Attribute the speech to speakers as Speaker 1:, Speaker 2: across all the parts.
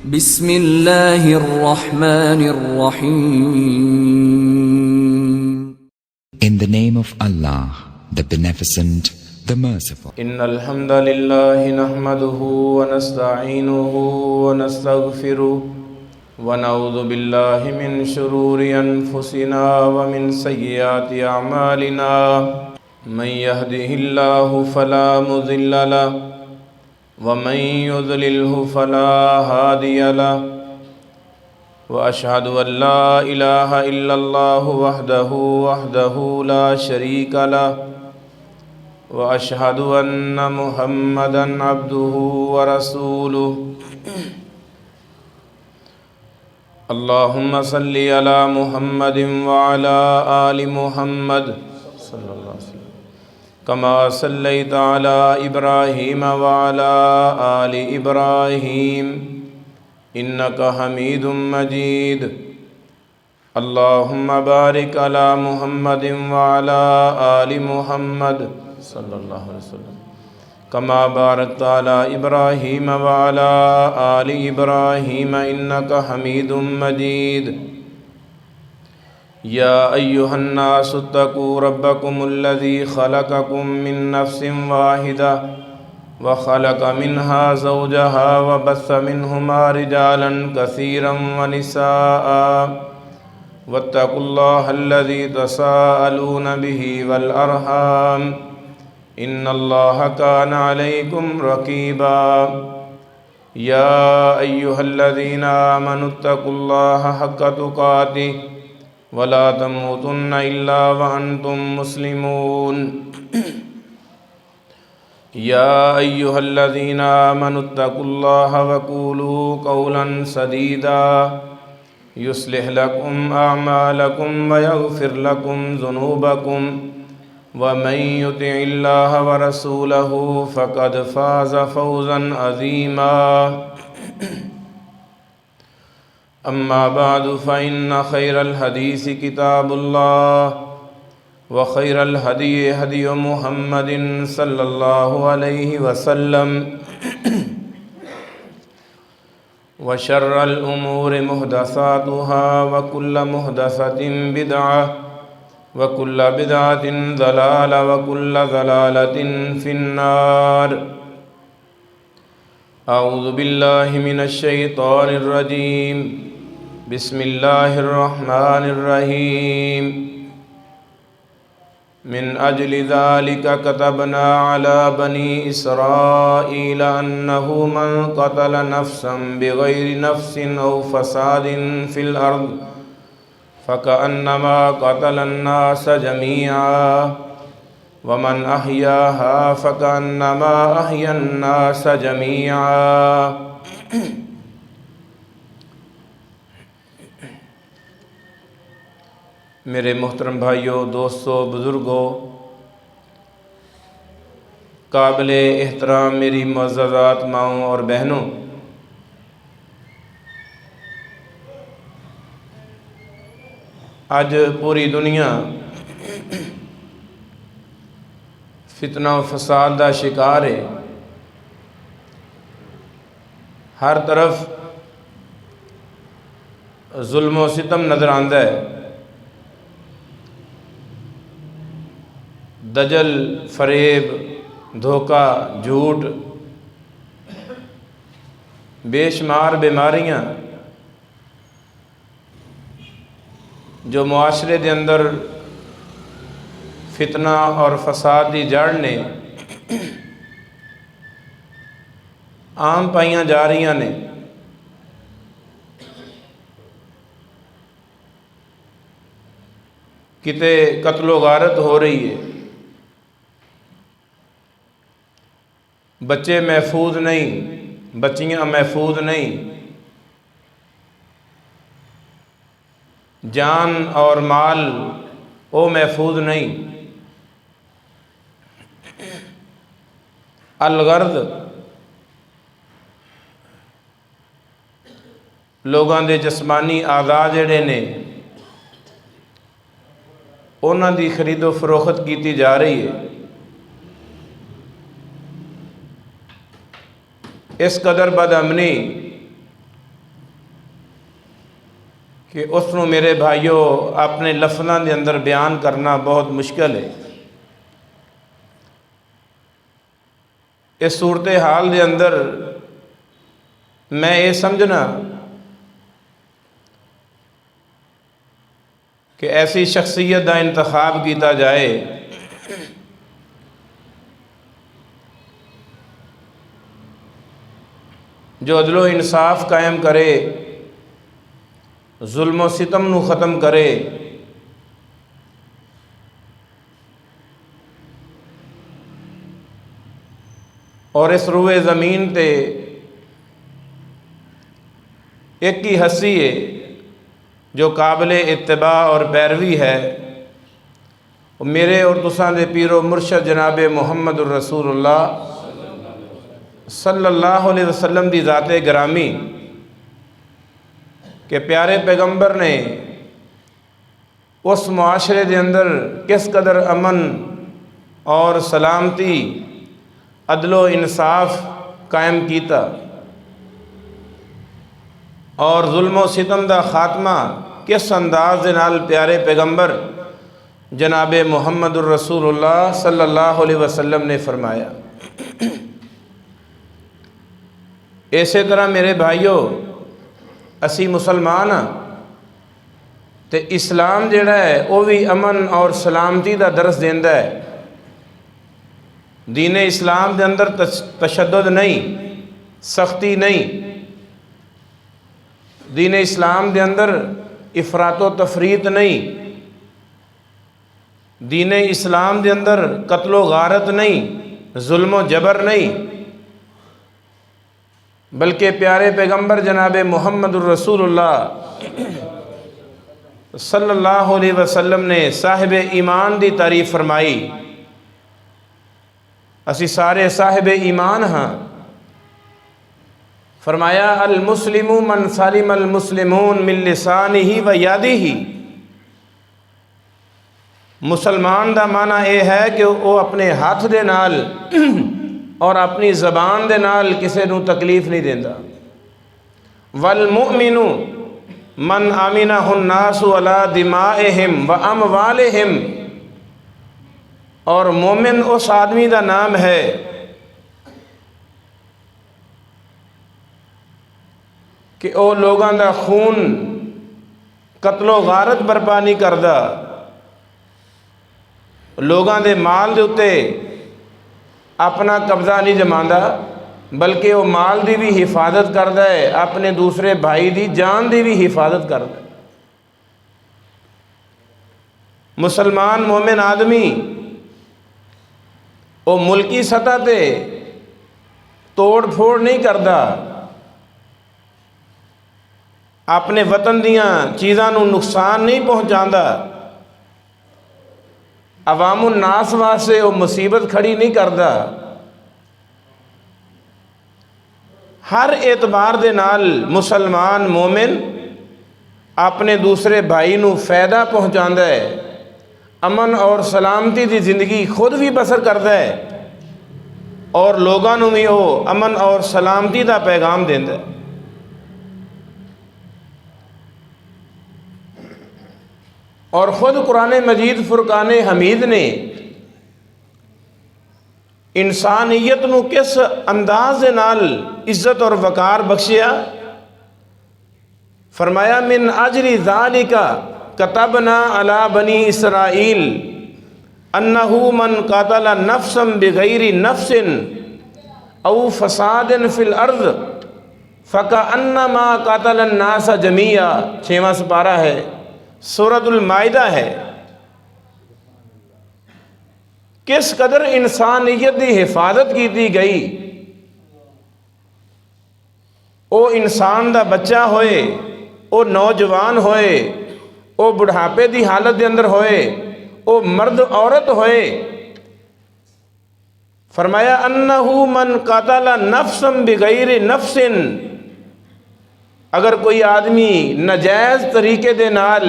Speaker 1: بسم اللہ الرحمن الرحیم.
Speaker 2: In the name of Allah, the Beneficent, the Merciful.
Speaker 3: ان الحمد للہ نحمده ونستعینه ونستغفره ونعوذ باللہ من شرور انفسنا ومن سیئات اعمالنا من يهده الله فلا مضل له ومن يضلله فلا هادي له واشهد ان لا اله الا الله وحده لا شريك له واشهد ان محمدا عبده ورسوله. اللهم صل على محمد وعلى آل محمد صلی اللہ علیہ وسلم كما صليت على إبراهيم وعلى آل إبراهيم إنك حميد مجيد. اللهم بارك على محمد وعلى آل محمد صلی اللہ علیہ وسلم كما باركت على إبراهيم وعلى آل إبراهيم إنك حميد مجيد. يا أيها الناس اتقوا ربكم الذي خلقكم من نفس واحدة وخلق منها زوجها وبث منهما رجالا كثيرا ونساء واتقوا الله الذي تساءلون به والأرحام إن الله كان عليكم رقيبا. يا أيها الذين آمنوا اتقوا الله حق تقاته ولا تموتن إلا وأنتم مسلمون. يا أيها الذين آمنوا اتقوا الله وقولوا قولا سديدا يصلح لكم أعمالكم ويغفر لكم ذنوبكم ومن يطع الله ورسوله فقد فاز فوزا عظيما. أما بعد فإن خير الحديث كتاب الله وخير الهدي هدي محمد صلى الله عليه وسلم وشر الأمور محدثاتها وكل محدثة بدعة وكل بدعة ضلالة وكل ضلالة في النار. أعوذ بالله من الشيطان الرجيم. بسم الله الرحمن الرحيم. من أجل ذلك كتبنا على بني إسرائيل أنه من قتل نفسا بغير نفس أو فساد في الأرض فكأنما قتل الناس جميعا ومن أحياها فكأنما أحيا الناس جميعا. میرے محترم بھائیوں، دوستوں، بزرگوں، قابل احترام میری معززات ماؤں اور بہنوں، آج پوری دنیا فتنہ و فساد دا شکار ہے. ہر طرف ظلم و ستم نظر آندہ ہے. دجل، فریب، دھوکہ، جھوٹ، بے شمار بیماریاں جو معاشرے دے اندر فتنہ اور فساد دی جڑ نے عام پائیاں جا رہی نے. کتے قتل و غارت ہو رہی ہے، بچے محفوظ نہیں، بچیاں محفوظ نہیں، جان اور مال وہ محفوظ نہیں. الغرض لوگاں دے جسمانی اعضاء جڑے نے انہاں دی خرید و فروخت کیتی جا رہی ہے. اس قدر بد امنی کہ اس نو میرے بھائیو اپنے لفظاں دے اندر بیان کرنا بہت مشکل ہے۔ اس صورتحال دے اندر میں یہ سمجھنا کہ ایسی شخصیت کا انتخاب کیتا جائے جو عدل و انصاف قائم کرے، ظلم و ستم نو ختم کرے، اور اس روئے زمین تے ایک ہی ہستی ہے جو قابل اتباع اور پیروی ہے، میرے اور تساں دے پیر و مرشد جناب محمد الرسول اللہ صلی اللہ علیہ وسلم دی ذات گرامی کہ پیارے پیغمبر نے اس معاشرے دے اندر کس قدر امن اور سلامتی، عدل و انصاف قائم کیتا، اور ظلم و ستم دا خاتمہ کس انداز دے نال پیارے پیغمبر جناب محمد الرسول اللہ صلی اللہ علیہ وسلم نے فرمایا۔ اسی طرح میرے بھائیو اسی مسلمان ہاں تے اسلام جڑا ہے وہ بھی امن اور سلامتی دا درس دیندا ہے۔ دین اسلام دے اندر تشدد نہیں، سختی نہیں، دین اسلام دے اندر افراط و تفریط نہیں، دین اسلام دے اندر قتل و غارت نہیں، ظلم و جبر نہیں، بلکہ پیارے پیغمبر جناب محمد الرسول اللہ صلی اللہ علیہ وسلم نے صاحب ایمان دی تعریف فرمائی۔ اسی سارے صاحب ایمان ہاں، فرمایا المسلم من سلم المسلمون من لسانہ و یدہ۔ مسلمان دا معنی یہ ہے کہ وہ اپنے ہاتھ دے نال اور اپنی زبان دے نال کسے نو تکلیف نہیں دیندا۔ والمؤمن من امنہ الناس علی دمائہم و اموالہم، اور مومن اس آدمی دا نام ہے کہ او لوگاں دا خون قتل و غارت برپا نہیں کردا، لوگاں دے مال دے اتے اپنا قبضہ نہیں جماندا، بلکہ وہ مال دی بھی حفاظت کردا ہے، اپنے دوسرے بھائی دی جان دی بھی حفاظت کردا ہے۔ مسلمان مومن آدمی وہ ملکی سطح تے توڑ پھوڑ نہیں کردا، اپنے وطن دیاں چیزاں نو نقصان نہیں پہنچاندا، عوام الناس واسطے وہ مصیبت کھڑی نہیں کردا، ہر اعتبار دے نال مسلمان مومن اپنے دوسرے بھائی نو فائدہ پہنچاندا ہے، امن اور سلامتی دی زندگی خود بھی بسر کردا ہے، اور لوگاں نو بھی وہ امن اور سلامتی دا پیغام دیندا ہے۔ اور خود قرآن مجید فرقان حمید نے انسانیت نو کس انداز دے نال عزت اور وقار بخشیا، فرمایا من اجل ذالک کتبنا علی بنی اسرائیل انہ من قاتل نفسا بغیر نفس او فساد فی الارض فکأنما قاتل الناس جمیعا، 6واں سپارہ ہے، سورۃ المائدہ ہے۔ کس قدر انسانیت دی حفاظت کی گئی، او انسان دا بچہ ہوئے، او نوجوان ہوئے، او بڑھاپے دی حالت دے اندر ہوئے، او مرد عورت ہوئے، فرمایا انہو من قتل نفسا بغیر نفس، اگر کوئی آدمی ناجائز طریقے دے نال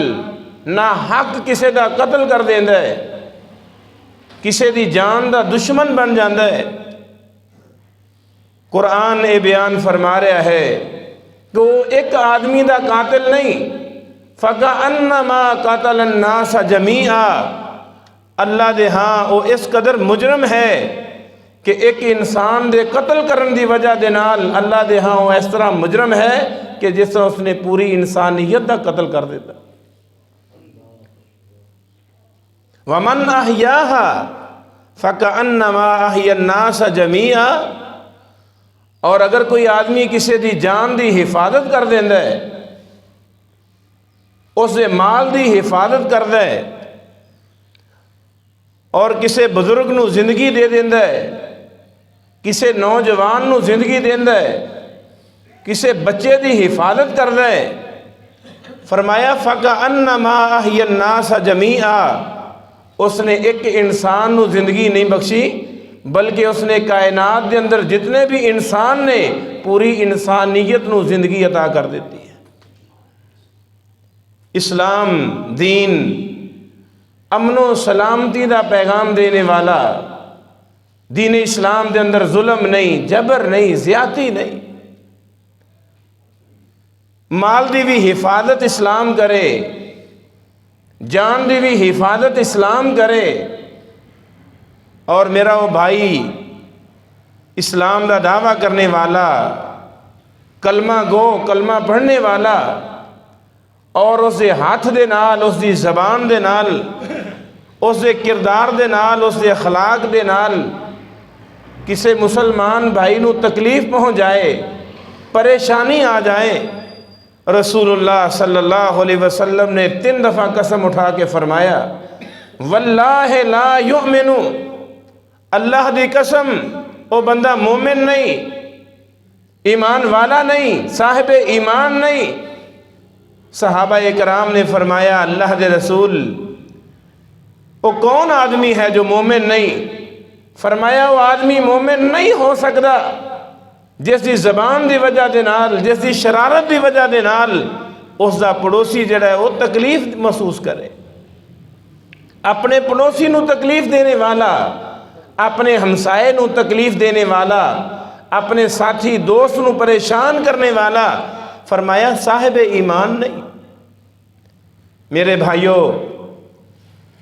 Speaker 3: نہ حق کسے دا قتل کر دیندا ہے، کسے دی جان دا دشمن بن جاندا ہے، قرآن اے بیان فرما رہا ہے کہ وہ ایک آدمی دا قاتل نہیں، فَكَأَنَّمَا قَتَلَ النَّاسَ جَمِيعًا، اللہ دے ہاں وہ اس قدر مجرم ہے کہ ایک انسان دے قتل کرن دی وجہ دے نال اللہ دے ہاں وہ اس طرح مجرم ہے کہ جس طرح اس نے پوری انسانیت دا قتل کر دیتا۔ وَمَنْ أَحْيَاهَا فَكَأَنَّمَا أَحْيَا النَّاسَ جَمِيعًا، اور اگر کوئی آدمی کسی دی جان دی حفاظت کر دیندا ہے، اس دے مال دی حفاظت کردا ہے، اور کسی بزرگ نو زندگی دے دیندا ہے، کسی نوجوان نو زندگی دیندا ہے، کسی بچے دی حفاظت کردا ہے، فرمایا فَكَأَنَّمَا أَحْيَا النَّاسَ جَمِيعًا، اس نے ایک انسان نو زندگی نہیں بخشی بلکہ اس نے کائنات دے اندر جتنے بھی انسان نے پوری انسانیت نو زندگی عطا کر دیتی ہے۔ اسلام دین امن و سلامتی دا پیغام دینے والا دین اسلام دے اندر ظلم نہیں، جبر نہیں، زیادتی نہیں، مال دی بھی حفاظت اسلام کرے، جان دی بھی حفاظت اسلام کرے۔ اور میرا وہ بھائی اسلام دا دعویٰ کرنے والا، کلمہ گو، کلمہ پڑھنے والا، اور اس دے ہاتھ دے نال، اس دی زبان دے نال، اس دے کردار دے نال، اس دے اخلاق دے نال کسی مسلمان بھائی نو تکلیف پہنچ جائے، پریشانی آ جائے، رسول اللہ صلی اللہ علیہ وسلم نے 3 دفعہ قسم اٹھا کے فرمایا واللہ لا یؤمن، اللہ دی قسم وہ بندہ مومن نہیں، ایمان والا نہیں، صاحب ایمان نہیں۔ صحابہ اکرام نے فرمایا اللہ دے رسول وہ کون آدمی ہے جو مومن نہیں؟ فرمایا وہ آدمی مومن نہیں ہو سکتا جس دی زبان دی وجہ دے نال، جس دی شرارت دی وجہ دے نال اس دا پڑوسی جڑا ہے وہ تکلیف محسوس کرے۔ اپنے پڑوسی نو تکلیف دینے والا، اپنے ہمسائے نو تکلیف دینے والا، اپنے ساتھی دوست نو پریشان کرنے والا، فرمایا صاحب ایمان نہیں۔ میرے بھائیو،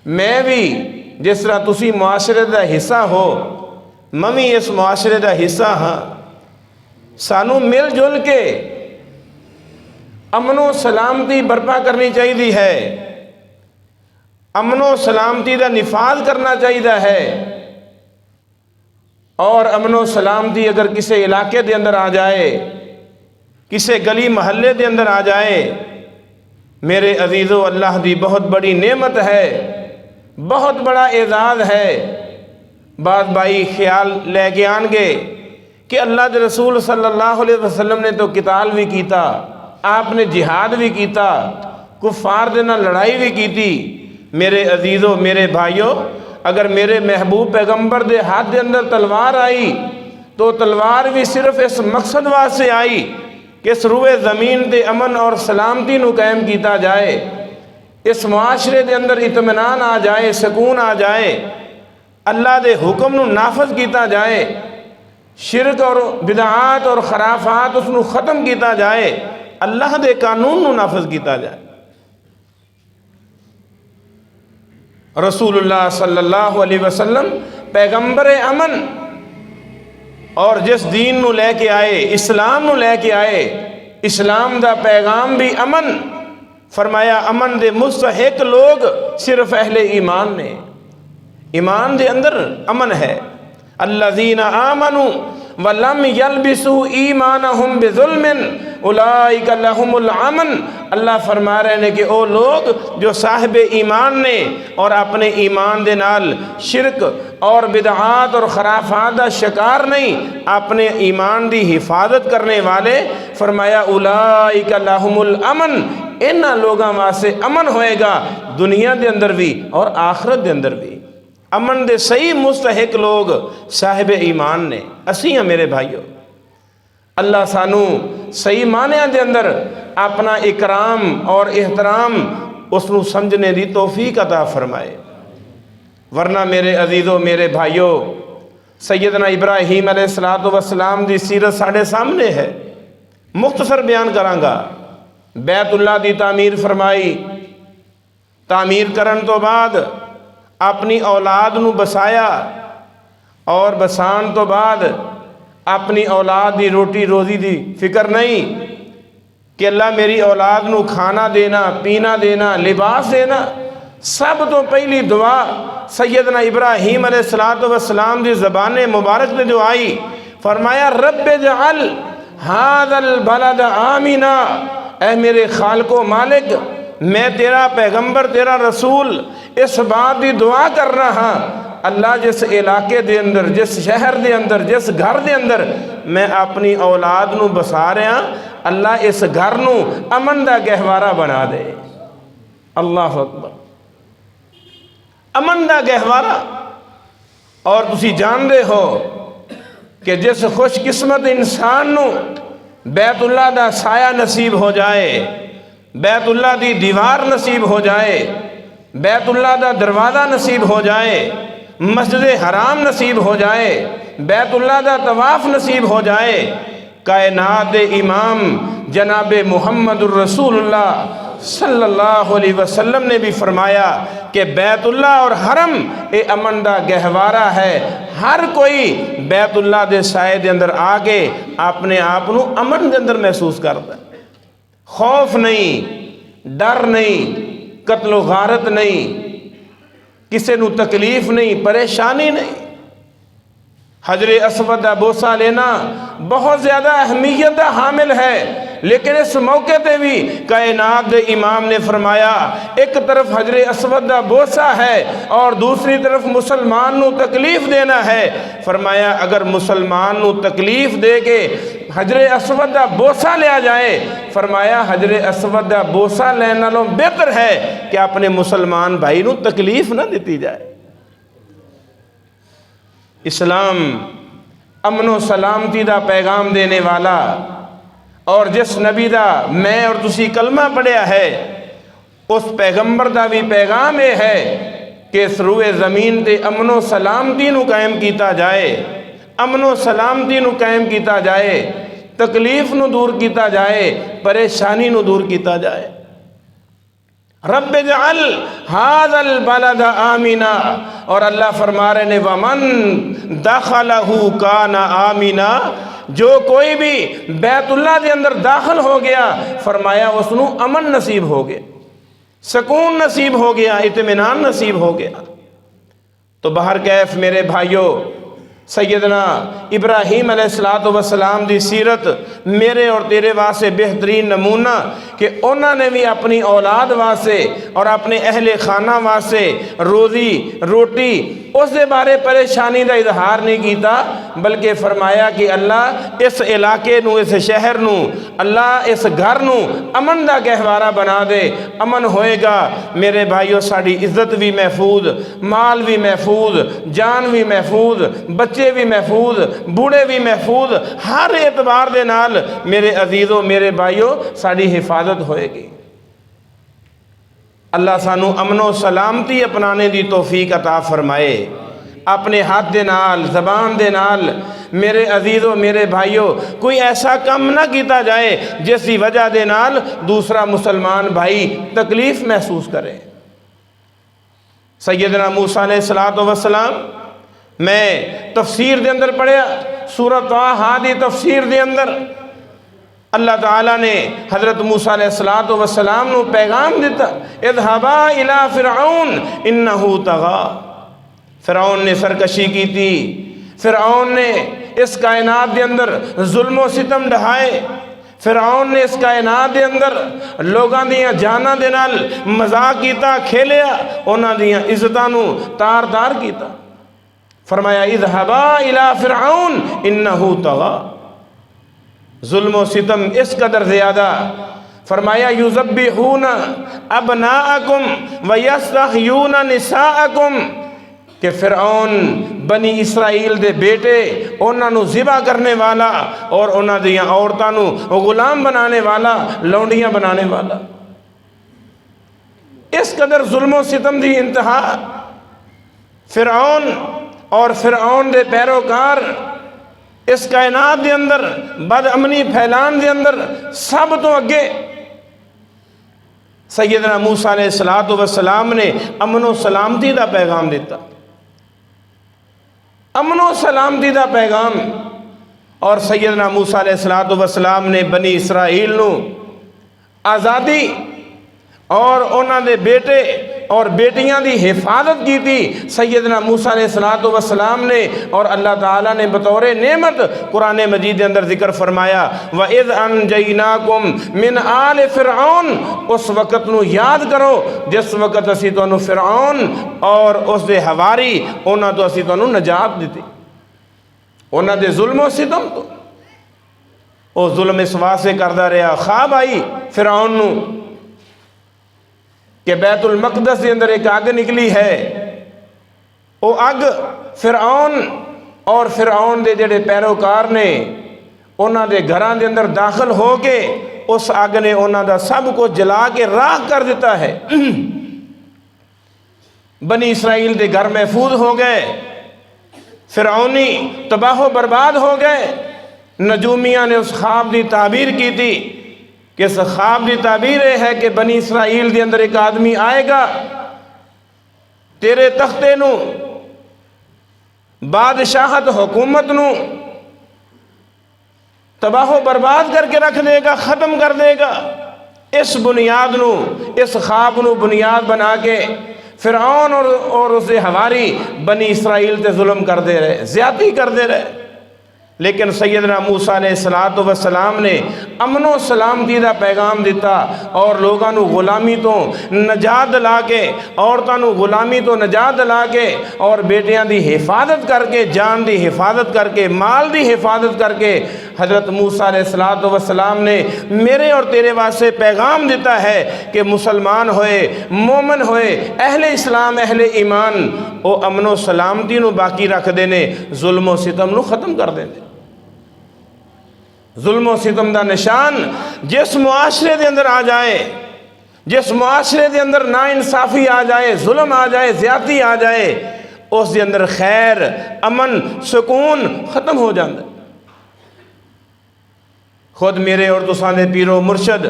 Speaker 3: میں بھی جس طرح تسی معاشرے دا حصہ ہو، میں بھی اس معاشرے دا حصہ ہاں، سانو مل جل کے امن و سلامتی برپا کرنی چاہیے ہے، امن و سلامتی دا نفاذ کرنا چاہیے ہے۔ اور امن و سلامتی اگر کسی علاقے دے اندر آ جائے، کسی گلی محلے دے اندر آ جائے، میرے عزیزو اللہ دی بہت بڑی نعمت ہے، بہت بڑا اعزاز ہے۔ بعض بھائی خیال لے کے آن گے کہ اللہ دے رسول صلی اللہ علیہ وسلم نے تو قتال بھی کیتا، آپ نے جہاد بھی کیتا، کفار دے نال لڑائی بھی کیتی۔ میرے عزیزو، میرے بھائیو، اگر میرے محبوب پیغمبر دے ہاتھ دے اندر تلوار آئی تو تلوار بھی صرف اس مقصد واسطے آئی کہ اس روئے زمین دے امن اور سلامتی نو قائم کیتا جائے، اس معاشرے دے اندر اطمینان آ جائے، سکون آ جائے، اللہ دے حکم نو نافذ کیتا جائے، شرک اور بدعات اور خرافات اس نو ختم کیتا جائے، اللہ دے قانون نو نافذ کیتا جائے۔ رسول اللہ صلی اللہ علیہ وسلم پیغمبر امن، اور جس دین نو لے کے آئے، اسلام نو لے کے آئے، اسلام دا پیغام بھی امن، فرمایا امن دے مستحق لوگ صرف اہل ایمان نے، ایمان دے اندر امن ہے۔ الذین آمنوا ولم یلبسوا ایمانہم بظلم اولئک لہم الامن، اللہ فرما رہے ہیں کہ وہ لوگ جو صاحب ایمان نے اور اپنے ایمان دے نال شرک اور بدعات اور خرافات دا شکار نہیں، اپنے ایمان دی حفاظت کرنے والے، فرمایا اولئک لہم الامن، ان لوگاں واسطے امن ہوئے گا دنیا دے اندر بھی اور آخرت دے اندر بھی۔ امن دے صحیح مستحق لوگ صاحب ایمان نے، اسی ہیں میرے بھائیو۔ اللہ سانو صحیح معنی دے اندر اپنا اکرام اور احترام اس نو سمجھنے دی توفیق عطا فرمائے۔ ورنہ میرے عزیزو، میرے بھائیو، سیدنا ابراہیم علیہ السلام دی سیرت ساڑھے سامنے ہے، مختصر بیان کرانگا۔ بیت اللہ دی تعمیر فرمائی، تعمیر کرن تو بعد اپنی اولاد نو بسایا، اور بسان تو بعد اپنی اولاد دی روٹی روزی دی فکر نہیں کہ اللہ میری اولاد نو کھانا دینا، پینا دینا، لباس دینا۔ سب تو پہلی دعا سیدنا ابراہیم علیہ السلام دی زبان مبارک نے جو آئی، فرمایا رب اجعل ھذا البلد آمنا، اے میرے خالق و مالک، میں تیرا پیغمبر، تیرا رسول اس بات دی دعا کر رہا، اللہ جس علاقے دے اندر، جس شہر دے اندر، جس گھر دے اندر میں اپنی اولاد نو بسا رہا، اللہ اس گھر نو امن دا گہوارہ بنا دے۔ اللہ اکبر، امن دا گہوارہ۔ اور تسی جان دے ہو کہ جس خوش قسمت انسان نو بیت اللہ دا سایہ نصیب ہو جائے، بیت اللہ دی دیوار نصیب ہو جائے، بیت اللہ دا دروازہ نصیب ہو جائے، مسجد حرام نصیب ہو جائے، بیت اللہ دا طواف نصیب ہو جائے، کائنات امام جناب محمد الرسول اللہ صلی اللہ علیہ وسلم نے بھی فرمایا کہ بیت اللہ اور حرم اے امن دا گہوارہ ہے۔ ہر کوئی بیت اللہ دے سائے دے اندر آگے اپنے آپ نو امن دے اندر محسوس کرتا ہے، خوف نہیں، ڈر نہیں، قتل و غارت نہیں، کسی نو تکلیف نہیں، پریشانی نہیں۔ حجر اسود دا بوسہ لینا بہت زیادہ اہمیت دا حامل ہے، لیکن اس موقع تے بھی کائنات دے امام نے فرمایا ایک طرف حجر اسود دا بوسہ ہے اور دوسری طرف مسلمان نو تکلیف دینا ہے۔ فرمایا اگر مسلمان نو تکلیف دے کے حجر اسود دا بوسہ لیا جائے، فرمایا حجر اسود دا بوسہ لینا لو بہتر ہے کہ اپنے مسلمان بھائی نو تکلیف نہ دیتی جائے۔ اسلام امن و سلامتی دا پیغام دینے والا، اور جس نبی دا میں اور تسی کلمہ پڑھیا ہے اس پیغمبر دا بھی پیغام یہ ہے کہ اس روئے زمین تے امن و سلامتی نو قائم کیتا جائے، امن و سلامتی نو قائم کیتا جائے، تکلیف نو دور کیتا جائے، پریشانی نو دور کیتا جائے۔ رب اجعل ھذا البلد آمنا، اور اللہ فرما رہے نے ومن دخلہ کان آمنا، جو کوئی بھی بیت اللہ دے اندر داخل ہو گیا فرمایا اس نو امن نصیب ہو گیا، سکون نصیب ہو گیا، اطمینان نصیب ہو گیا۔ تو بہر کیف میرے بھائیوں، سیدنا ابراہیم علیہ السلام دی سیرت میرے اور تیرے واسطے بہترین نمونہ کہ انہوں نے بھی اپنی اولاد واسطے اور اپنے اہل خانہ واسطے روزی روٹی اس دے بارے پریشانی دا اظہار نہیں کیتا، بلکہ فرمایا کہ اللہ اس علاقے نو، اس شہر نو، اللہ اس گھر نو امن دا گہوارہ بنا دے۔ امن ہوئے گا میرے بھائیوں ساڑی عزت بھی محفوظ، مال بھی محفوظ، جان بھی محفوظ، بچے بھی محفوظ، بوڑھے بھی محفوظ، ہر اعتبار دے نال میرے عزیزوں میرے بھائیوں ساڑی حفاظت ہوئے گی۔ اللہ سانو امن و سلامتی اپنانے دی توفیق عطا فرمائے، اپنے ہاتھ دے نال، زبان دے نال میرے عزیزوں میرے بھائیوں کوئی ایسا کام نہ کیتا جائے جس کی وجہ دے نال دوسرا مسلمان بھائی تکلیف محسوس کرے۔ سیدنا موسیٰ علیہ السلام میں تفسیر دے اندر پڑھیا، سورۃ طٰہٰ دی تفسیر دے اندر اللہ تعالیٰ نے حضرت موسیٰ علیہ السلام نو پیغام دیتا، اذهبا الى فرعون انہو طغیٰ۔ فرعون نے سرکشی کی تھی، فرعون نے اس کائنات دے اندر ظلم و ستم ڈھائے، فرعون نے اس کائنات دے اندر لوگاں دیاں جاناں دے نال مذاق کیتا، کھیلیا، انہاں دیاں عزتاں نو تار تار کیتا۔ فرمایا اذهبا الى فرعون انہو طغیٰ۔ ظلم و ستم اس قدر زیادہ، فرمایا یذبحون ابناءکم ویستحیون نساءکم، کہ فرعون بنی اسرائیل دے بیٹے انہاں نو ذبح کرنے والا اور انہاں دیاں عورتاں نو غلام بنانے والا، لونڈیاں بنانے والا۔ اس قدر ظلم و ستم دی انتہا۔ فرعون اور فرعون دے پیروکار اس کائنات دے اندر بد امنی پھیلان دے اندر سب تو اگے سیدنا موسیٰ علیہ السلام نے امن و سلامتی دا پیغام دیتا، امن و سلامتی دا پیغام۔ اور سیدنا موسیٰ علیہ السلام نے بنی اسرائیل نو آزادی اور انہاں دے بیٹے اور بیٹیاں دی حفاظت کی تھی سیدنا موسیٰ علیہ السلام نے، اور اللہ تعالیٰ نے بطور نعمت قرآن مجید کے اندر ذکر فرمایا وَإِذْ أَنْجَيْنَاكُمْ مِنْ آلِ فِرْعَوْنَ، اس وقت نو یاد کرو جس وقت اسی تو فرعون اور اس دے حواری انہاں تو اسی تو نجات دیتی، انہاں دے ظلم و ستم تو وہ ظلم اس واسطے کردہ رہا۔ خواب آئی فرعون نو کہ بیت المقدس کے اندر ایک اگ نکلی ہے، وہ اگ فرعون اور فرعون دے جڑے پیروکار نے انہاں دے گھراں دے اندر داخل ہو کے اس اگ نے انہاں دا سب کو جلا کے راکھ کر دیتا ہے۔ بنی اسرائیل دے گھر محفوظ ہو گئے، فرعونی تباہ و برباد ہو گئے۔ نجومیہ نے اس خواب دی تعبیر کی تھی کہ اس خواب دی تعبیر ہے کہ بنی اسرائیل دے اندر ایک آدمی آئے گا، تیرے تختے نو بادشاہت حکومت نو تباہ و برباد کر کے رکھ دے گا، ختم کر دے گا۔ اس بنیاد نو، اس خواب نو بنیاد بنا کے فرعون اور اس حواری بنی اسرائیل تے ظلم کر دے رہے، زیادتی کر دے رہے۔ لیکن سیدنا موسیٰ علیہ السلام نے امن و سلامتی دا پیغام دیتا اور لوگاں نو غلامی تو نجات دلا کے، عورتاں نو غلامی تو نجات دلا کے اور بیٹیاں دی حفاظت کر کے، جان دی حفاظت کر کے، مال دی حفاظت کر کے حضرت موسیٰ علیہ السلام نے میرے اور تیرے واسطے پیغام دیتا ہے کہ مسلمان ہوئے، مومن ہوئے، اہل اسلام، اہل ایمان، وہ امن و سلامتی نو باقی رکھ دینے، ظلم و ستم نو ختم کر دینے۔ ظلم و ستم دا نشان جس معاشرے دے اندر آ جائے، جس معاشرے دے اندر نا انصافی آ جائے، ظلم آ جائے، زیادتی آ جائے، اس دے اندر خیر، امن، سکون ختم ہو جاندے۔ خود میرے اور تساں دے پیر و مرشد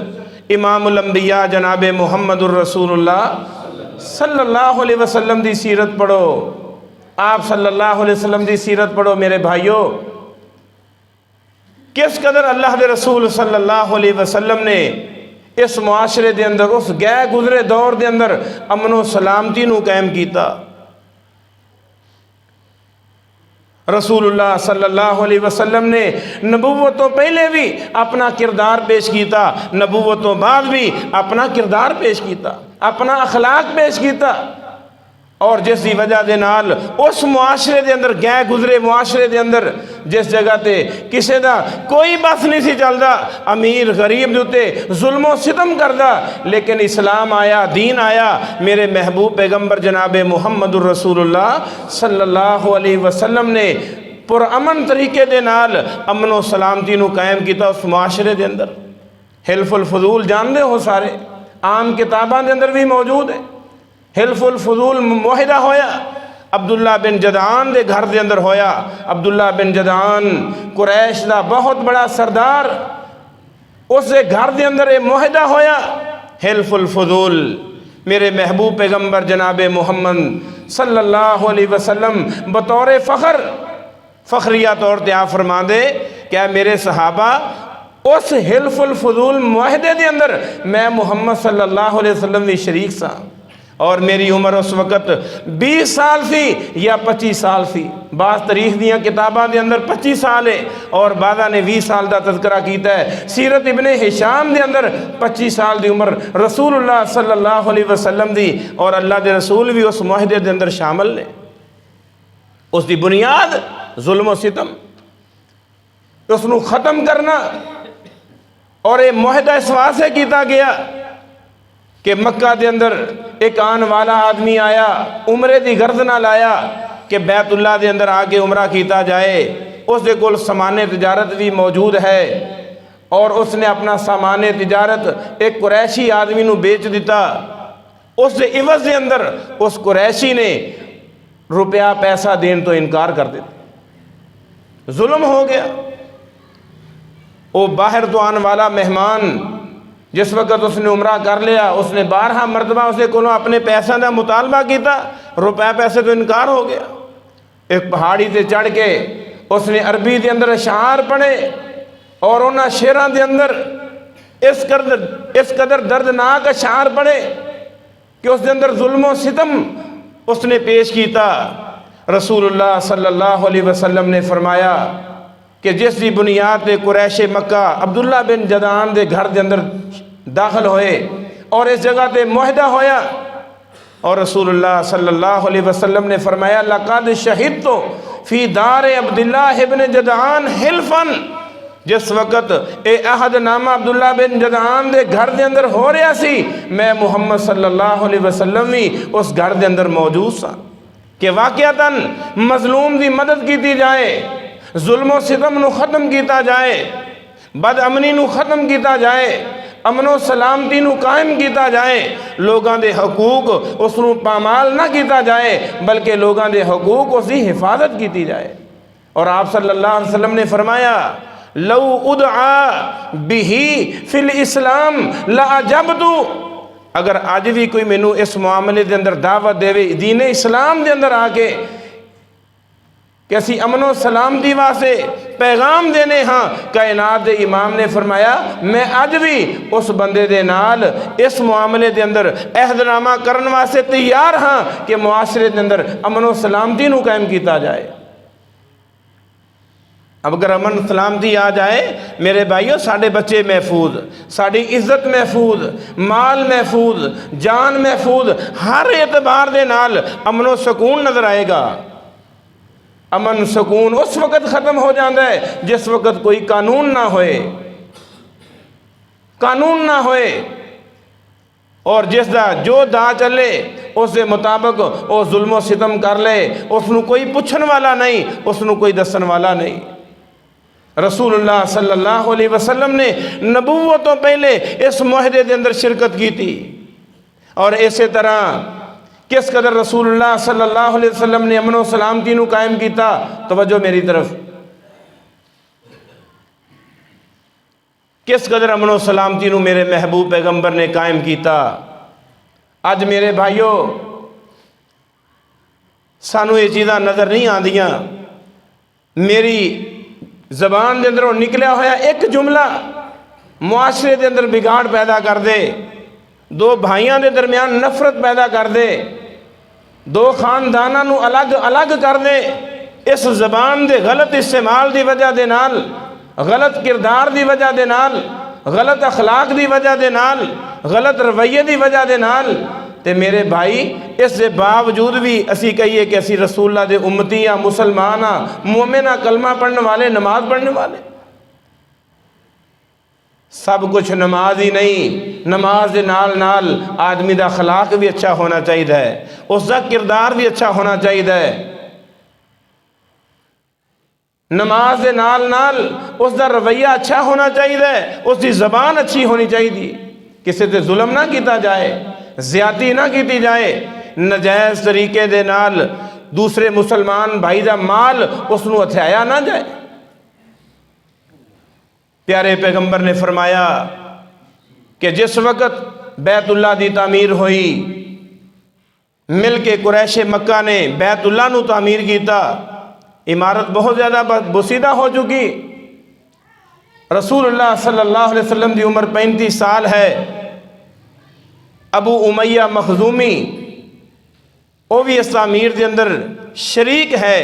Speaker 3: امام الانبیاء جناب محمد الرسول اللہ صلی اللہ علیہ وسلم دی سیرت پڑھو، آپ صلی اللہ علیہ وسلم دی سیرت پڑھو میرے بھائیوں۔ کس قدر اللہ دے رسول صلی اللہ علیہ وسلم نے اس معاشرے دے اندر، اس گئے گزرے دور دے اندر امن و سلامتی نو قائم کیتا۔ رسول اللہ صلی اللہ علیہ وسلم نے نبوتوں پہلے بھی اپنا کردار پیش کیتا، نبوتوں بعد بھی اپنا کردار پیش کیتا، اپنا اخلاق پیش کیتا، اور جس دی وجہ دے نال اس معاشرے دے اندر، گئے گزرے معاشرے دے اندر جس جگہ تے کسے دا کوئی بس نہیں سی چلدا، امیر غریب دوتے ظلم و ستم کردہ، لیکن اسلام آیا، دین آیا، میرے محبوب پیغمبر جناب محمد الرسول اللہ صلی اللہ علیہ وسلم نے پرامن طریقے دے نال امن و سلامتی نو قائم کیتا اس معاشرے دے اندر۔ حلف الفضول جان دے ہو سارے، عام کتاباں دے اندر بھی موجود ہے۔ حلف الفضول معاہدہ ہویا عبداللہ بن جدعان دے گھر دے اندر ہویا۔ عبداللہ بن جدعان قریش دا بہت بڑا سردار، اس دے گھر دے اندر ایک معاہدہ ہویا حلف الفضول۔ میرے محبوب پیغمبر جناب محمد صلی اللہ علیہ وسلم بطور فخریہ طور تے آپ فرما دے کہ میرے صحابہ اس حلف الفضول معاہدے دے اندر میں محمد صلی اللہ علیہ وسلم بھی شریک سا، اور میری عمر اس وقت 20 سال تھی یا 25 سال تھی۔ بعض تاریخ دیاں کتاباں دے اندر 25 سال ہے اور بعضاں نے 20 سال دا تذکرہ کیتا ہے۔ سیرت ابن ہشام دے اندر 25 سال دی عمر رسول اللہ صلی اللہ علیہ وسلم دی، اور اللہ دے رسول بھی اس معاہدے دے اندر شامل نے۔ اس دی بنیاد ظلم و ستم، اس نو ختم کرنا، اور یہ معاہدہ اس واسطے کیتا گیا کہ مکہ دے اندر ایک آن والا آدمی آیا، عمرے دی غرض نہ لایا کہ بیت اللہ دے اندر آگے عمرہ کیتا جائے، اس دے کول سامان تجارت بھی موجود ہے، اور اس نے اپنا سامان تجارت ایک قریشی آدمی نو بیچ دیتا۔ اس دے عوض دے اندر اس قریشی نے روپیہ پیسہ دین تو انکار کر دیتا، ظلم ہو گیا۔ وہ باہر تو آن والا مہمان جس وقت اس نے عمرہ کر لیا اس نے 12 مرتبہ اسے کو اپنے پیسوں کا مطالبہ کیتا، روپے پیسے تو انکار ہو گیا۔ ایک پہاڑی تے چڑھ کے اس نے عربی دے اندر اشعار پڑھے اور انہاں شعراں دے اندر اس قدر دردناک اشعار پڑھے کہ اس دے اندر ظلم و ستم اس نے پیش کیتا۔ رسول اللہ صلی اللہ علیہ وسلم نے فرمایا کہ جس دی بنیاد تے قریش مکہ عبداللہ بن جدعان دے گھر دے اندر داخل ہوئے اور اس جگہ تے معاہدہ ہویا، اور رسول اللہ صلی اللہ علیہ وسلم نے فرمایا لقد شہدت فی دار عبداللہ بن جدعان حلفا، جس وقت اے عہد نامہ عبداللہ بن جدعان دے گھر دے اندر ہو رہا سی، میں محمد صلی اللہ علیہ وسلم بھی اس گھر دے اندر موجود سا کہ واقعتاً مظلوم دی مدد کیتی جائے، ظلم و ستم نو ختم کیتا جائے، بد امنی نو ختم کیتا جائے، امن و سلامتی نو قائم کیتا جائے، لوگاں دے حقوق اس نو پامال نہ کیتا جائے بلکہ لوگاں دے حقوق اس دی حفاظت کیتی جائے۔ اور آپ صلی اللہ علیہ وسلم نے فرمایا لو ادعا بہی فی الاسلام لعجبتو، اگر آج بھی کوئی مینو اس معاملے دے اندر دعوت دے دین اسلام دے اندر آ کے کہ اسی امن و سلامتی واسطے پیغام دینے ہاں، کائنات دے امام نے فرمایا میں اج بھی اس بندے دے نال اس معاملے دے اندر عہد نامہ کرن واسطے تیار ہاں کہ معاشرے دے اندر امن و سلامتی نو قائم کیتا جائے۔ اب اگر امن سلامتی آ جائے میرے بھائیو، ساڑھے بچے محفوظ، ساڑھی عزت محفوظ، مال محفوظ، جان محفوظ، ہر اعتبار دے نال امن و سکون نظر آئے گا۔ امن سکون اس وقت ختم ہو جاتا ہے جس وقت کوئی قانون نہ ہوئے، قانون نہ ہوئے، اور جس دا جو دا چلے اس دے مطابق وہ ظلم و ستم کر لے، اس نو کوئی پوچھن والا نہیں، اس نو کوئی دسن والا نہیں۔ رسول اللہ صلی اللہ علیہ وسلم نے نبوت تو پہلے اس معاہدے دے اندر شرکت کی تھی، اور اسی طرح کس قدر رسول اللہ صلی اللہ علیہ وسلم نے امن و سلامتی نو قائم کیتا۔ توجہ میری طرف، کس قدر امن و سلامتی نو میرے محبوب پیغمبر نے قائم کیتا۔ اج میرے بھائیو سانو یہ چیزاں نظر نہیں آندیاں، میری زبان دے اندر نکلیا ہویا ایک جملہ معاشرے دے اندر بگاڑ پیدا کر دے، دو بھائیاں دے درمیان نفرت پیدا کر دے، دو خانداناں نو الگ الگ کر دے، اس زبان دے غلط استعمال دی وجہ دے نال، غلط کردار دی وجہ دے نال، غلط اخلاق دی وجہ دے نال، غلط رویے دی وجہ دے نال۔ تے میرے بھائی اس دے باوجود بھی اسی کہیے کہ اسی رسول اللہ دے امتی یا مسلمان ہاں، مومن ہاں، کلمہ پڑھنے والے، نماز پڑھنے والے، سب کچھ نماز ہی نہیں، نماز دے نال نال آدمی دا اخلاق بھی اچھا ہونا چاہیے، اس دا کردار بھی اچھا ہونا چاہیے، نماز دے نال نال اس دا رویہ اچھا ہونا چاہیے، اس دی زبان اچھی ہونی چاہیے، کسی تے ظلم نہ کیتا جائے، زیادتی نہ کیتی جائے، نجائز طریقے دے نال دوسرے مسلمان بھائی دا مال اس نو ہتھیایا نہ جائے۔ پیارے پیغمبر نے فرمایا کہ جس وقت بیت اللہ دی تعمیر ہوئی، مل کے قریش مکہ نے بیت اللہ نو تعمیر کیتا، عمارت بہت زیادہ بسیدہ ہو چکی، رسول اللہ صلی اللہ علیہ وسلم دی عمر 35 سال ہے، ابو امیہ مخزومی وہ بھی اس تعمیر دے اندر شریک ہے۔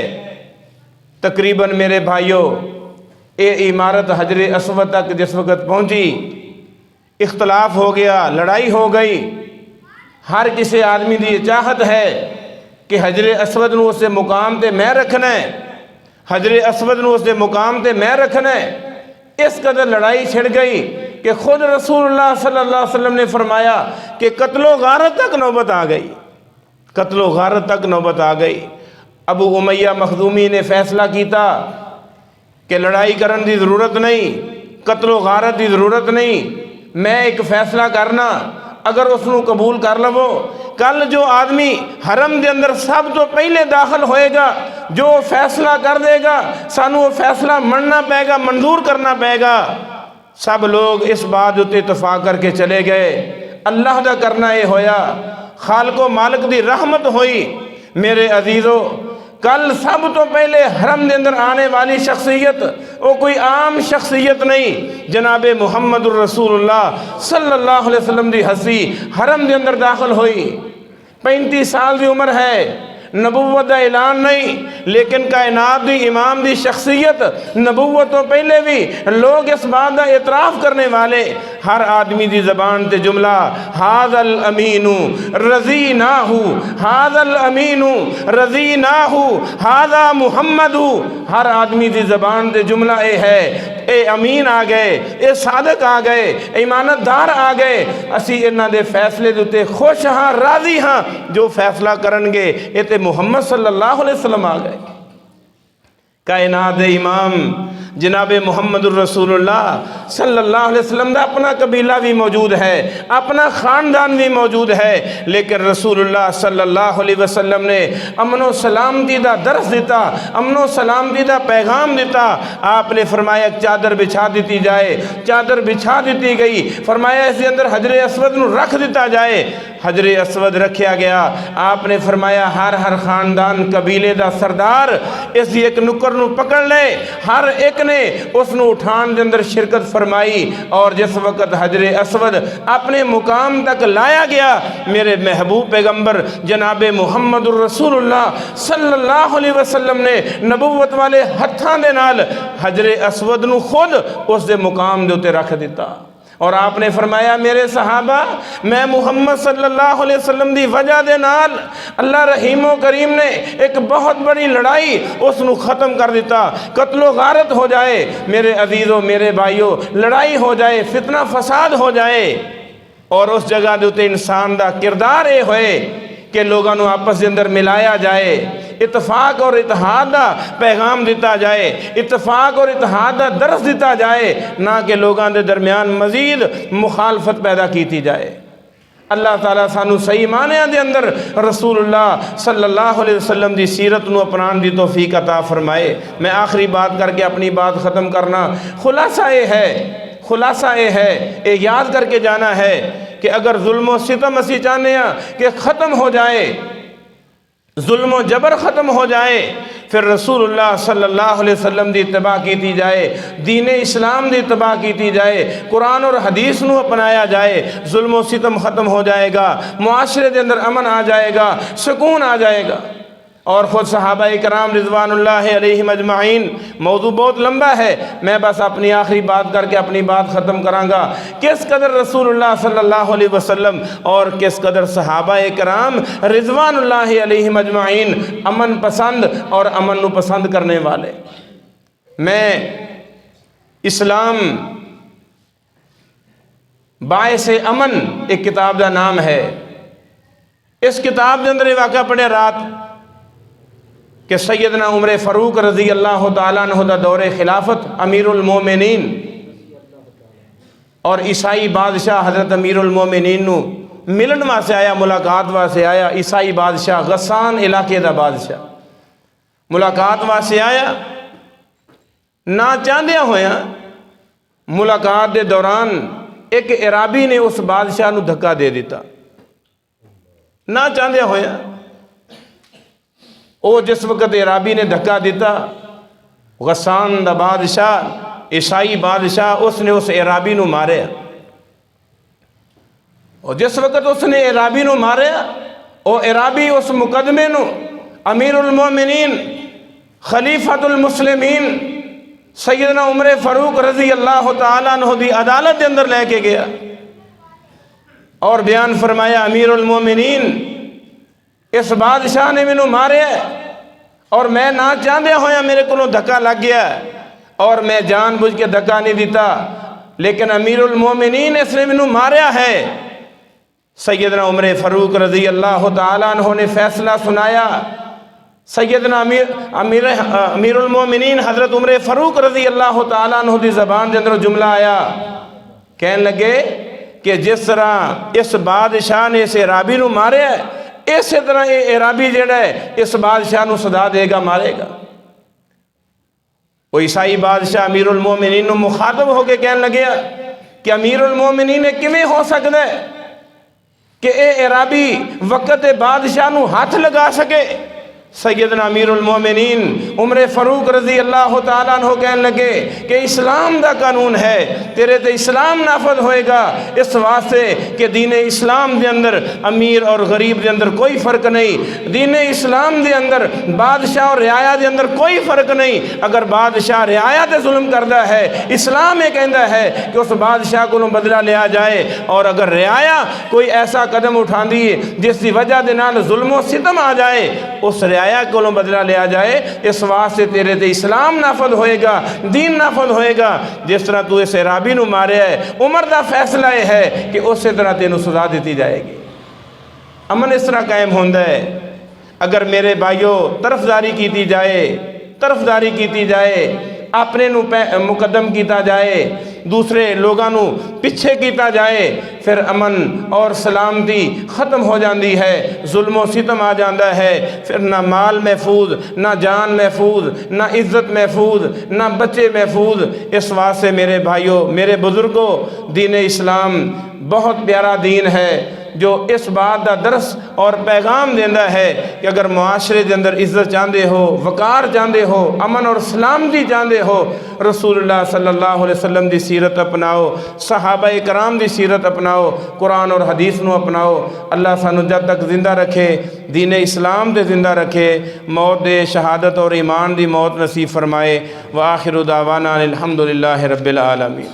Speaker 3: تقریباً میرے بھائیوں اے عمارت حجر اسود تک جس وقت پہنچی، اختلاف ہو گیا، لڑائی ہو گئی، ہر کسی آدمی دی چاہت ہے کہ حجر اسود نو اس دے مقام تے میں رکھنا ہے، حجر اسود نو اس دے مقام تے میں رکھنا ہے۔ اس قدر لڑائی چھڑ گئی کہ خود رسول اللہ صلی اللہ علیہ وسلم نے فرمایا کہ قتل و غارت تک نوبت آ گئی، قتل و غارت تک نوبت آ گئی۔ ابو امیہ مخزومی نے فیصلہ کیتا کہ لڑائی کرن دی ضرورت نہیں، قتل و غارت دی ضرورت نہیں، میں ایک فیصلہ کرنا، اگر اس نو قبول کر لو، کل جو آدمی حرم دے اندر سب تو پہلے داخل ہوئے گا، جو فیصلہ کر دے گا، سانو وہ فیصلہ مننا پائے گا، منظور کرنا پائے گا، سب لوگ اس بات اتے اتفاق کر کے چلے گئے اللہ دا کرنا یہ ہویا خالق و مالک دی رحمت ہوئی۔ میرے عزیزو کل سب تو پہلے حرم دے اندر آنے والی شخصیت وہ کوئی عام شخصیت نہیں، جناب محمد الرسول اللہ صلی اللہ علیہ وسلم دی ہستی حرم دے اندر داخل ہوئی۔ 35 سال دی عمر ہے، نبوت دا اعلان نہیں، لیکن کائنات دی امام دی شخصیت، نبوت تو پہلے بھی لوگ اس بات دا اعتراف کرنے والے، ہر آدمی دی زبان تے جملہ ھذا الامین رضیناہ، ھذا الامین رضیناہ، ھذا محمد، ہر آدمی دی زبان تے جملہ اے ہے اے امین آ گئے، اے صادق آ گئے، ایمانت دار آ گئے، اسی انہاں دے فیصلے دے خوش ہاں، راضی ہاں، جو فیصلہ کرنگے اے تے محمد صلی اللہ علیہ وسلم آ گئے۔ کائنات امام جناب محمد الرسول اللہ صلی اللہ علیہ وسلم دا اپنا قبیلہ بھی موجود ہے، اپنا خاندان بھی موجود ہے، لیکن رسول اللہ صلی اللہ علیہ وسلم نے امن و سلامتی دا درس دیتا، امن و سلامتی دا پیغام دیتا۔ آپ نے فرمایا ایک چادر بچھا دیتی جائے، چادر بچھا دیتی گئی، فرمایا اس کے اندر حجر اسود نو رکھ دیتا جائے، حجر اسود رکھیا گیا۔ آپ نے فرمایا ہر خاندان قبیلے دا سردار اس دی ایک نکر نو پکڑ لے، ہر ایک نے اس نو اٹھان دے اندر شرکت فرمائی، اور جس وقت حجر اسود اپنے مقام تک لایا گیا، میرے محبوب پیغمبر جناب محمد الرسول اللہ صلی اللہ علیہ وسلم نے نبوت والے ہتھاں دے نال حجر اسود نو خود اس دے مقام دے اتے رکھ دیتا، اور آپ نے فرمایا میرے صحابہ میں محمد صلی اللہ علیہ وسلم دی وجہ دے نال اللہ رحیم و کریم نے ایک بہت بڑی لڑائی اس نو ختم کر دیتا، قتل و غارت ہو جائے میرے عزیزوں میرے بھائیوں، لڑائی ہو جائے، فتنہ فساد ہو جائے، اور اس جگہ دے تے انسان دا کردار اے ہوئے کہ لوگاں نو آپس دے اندر ملایا جائے، اتفاق اور اتحاد دا پیغام دیتا جائے، اتفاق اور اتحاد دا درس دیتا جائے، نہ کہ لوگاں دے درمیان مزید مخالفت پیدا کیتی جائے۔ اللہ تعالیٰ سانو صحیح معنی دے اندر رسول اللہ صلی اللہ علیہ وسلم دی سیرت نو اپنان دی توفیق عطا فرمائے۔ میں آخری بات کر کے اپنی بات ختم کرنا، خلاصہ یہ ہے یہ یاد کر کے جانا ہے کہ اگر ظلم و ستم اسی چاہنے ہیں کہ ختم ہو جائے، ظلم و جبر ختم ہو جائے، پھر رسول اللہ صلی اللہ علیہ وسلم دی اتباع کیتی جائے، دین اسلام دی اتباع کیتی جائے، قرآن اور حدیث نو اپنایا جائے، ظلم و ستم ختم ہو جائے گا، معاشرے دے اندر امن آ جائے گا، سکون آ جائے گا۔ اور خود صحابہ کرام رضوان اللہ علیہم اجمعین، موضوع بہت لمبا ہے، میں بس اپنی آخری بات کر کے اپنی بات ختم کروں گا، کس قدر رسول اللہ صلی اللہ علیہ وسلم اور کس قدر صحابہ کرام رضوان اللہ علیہم اجمعین امن پسند اور امن نو پسند کرنے والے۔ میں اسلام باعث امن ایک کتاب دا نام ہے، اس کتاب دے اندر یہ واقعہ پڑھے رات کہ سیدنا عمر فاروق رضی اللہ تعالیٰ عنہ دا دور خلافت امیر المومنین اور عیسائی بادشاہ حضرت امیر المومنین نو ملن واسطے آیا، ملاقات واسطے آیا۔ عیسائی بادشاہ غسان علاقے دا بادشاہ ملاقات واسطے آیا، نہ چاہدیا ہویا ملاقات دے دوران ایک عرابی نے اس بادشاہ نو دھکا دے دیتا، نہ چاہدیا ہویا۔ او جس وقت عرابی نے دھکا دیتا، غسان دا بادشاہ عیسائی بادشاہ اس نے اس عرابی نو مارے، اور جس وقت اس نے عرابی نو مارے، او عرابی اس مقدمے نو امیر المومنین خلیفۃ المسلمین سیدنا عمر فاروق رضی اللہ تعالیٰ عنہ دی عدالت دے اندر لے کے گیا، اور بیان فرمایا امیر المومنین اس بادشاہ نے مینوں مارے اور میں نہ چاہدیا ہویا میرے کو دھکا لگ گیا، اور میں جان بوجھ کے دھکا نہیں دیتا، لیکن امیر المومنین اس نے مینوں ماریا ہے۔ سیدنا عمر فاروق رضی اللہ تعالیٰ عنہ نے فیصلہ سنایا۔ سیدنا امیر المومنین حضرت عمر فاروق رضی اللہ تعالیٰ عنہ دی زبان دے اندر جملہ آیا، کہنے لگے کہ جس طرح اس بادشاہ نے اس عرابی نو مارے ہے، اسی طرح یہ عرابی جڑا ہے اس بادشاہ نو سزا دے گا، مارے گا۔ وہ عیسائی بادشاہ امیر المومنین مخاطب ہو کے کہنے لگیا کہ امیر المومنین کیویں ہو سکتا ہے کہ اے عرابی وقت بادشاہ نو ہاتھ لگا سکے؟ سیدنا امیر المومنین عمر فاروق رضی اللہ تعالیٰ عنہ کہنے لگے کہ اسلام دا قانون ہے، تیرے تے اسلام نافذ ہوئے گا، اس واسطے کہ دین اسلام دے اندر امیر اور غریب دے اندر کوئی فرق نہیں، دین اسلام دے اندر بادشاہ اور رعایا دے اندر کوئی فرق نہیں۔ اگر بادشاہ رعایا تے ظلم کردہ ہے، اسلام یہ کہندا ہے کہ اس بادشاہ کو بدلہ لیا جائے، اور اگر رعایا کوئی ایسا قدم اٹھاندی ہے جس کی وجہ دے نال ظلم و ستم آ جائے، اس رعایا کو بدلہ لیا جائے، اس واسطے تیرے تے اسلام نافذ ہوئے گا، دین نافذ ہوئے گا۔ جس طرح تو اس عرابی نو مارے ہے، عمر دا فیصلہ یہ ہے کہ اسی طرح تینوں سزا دیتی جائے گی۔ امن اس طرح قائم ہوندہ ہے اگر میرے بھائیوں طرفداری کیتی جائے، اپنے نو مقدم کیتا جائے، دوسرے لوگاں نو پیچھے کیتا جائے، پھر امن اور سلامتی ختم ہو جاندی ہے، ظلم و ستم آ جاندہ ہے، پھر نہ مال محفوظ، نہ جان محفوظ، نہ عزت محفوظ، نہ بچے محفوظ۔ اس واسطے میرے بھائیوں، میرے بزرگوں، دین اسلام بہت پیارا دین ہے جو اس بات دا درس اور پیغام دیندہ ہے کہ اگر معاشرے دے اندر عزت چاہندے ہو، وقار چاہندے ہو، امن اور سلامتی چاہندے ہو، رسول اللہ صلی اللہ علیہ وسلم دی سیرت اپناؤ، صحابہ کرام دی سیرت اپناؤ، قرآن اور حدیث نو اپناؤ۔ اللہ سانو جب تک زندہ رکھے، دین اسلام دے زندہ رکھے، موت دے شہادت اور ایمان دی موت نصیب فرمائے۔ وآخر دعوانا الحمدللہ رب العالمین۔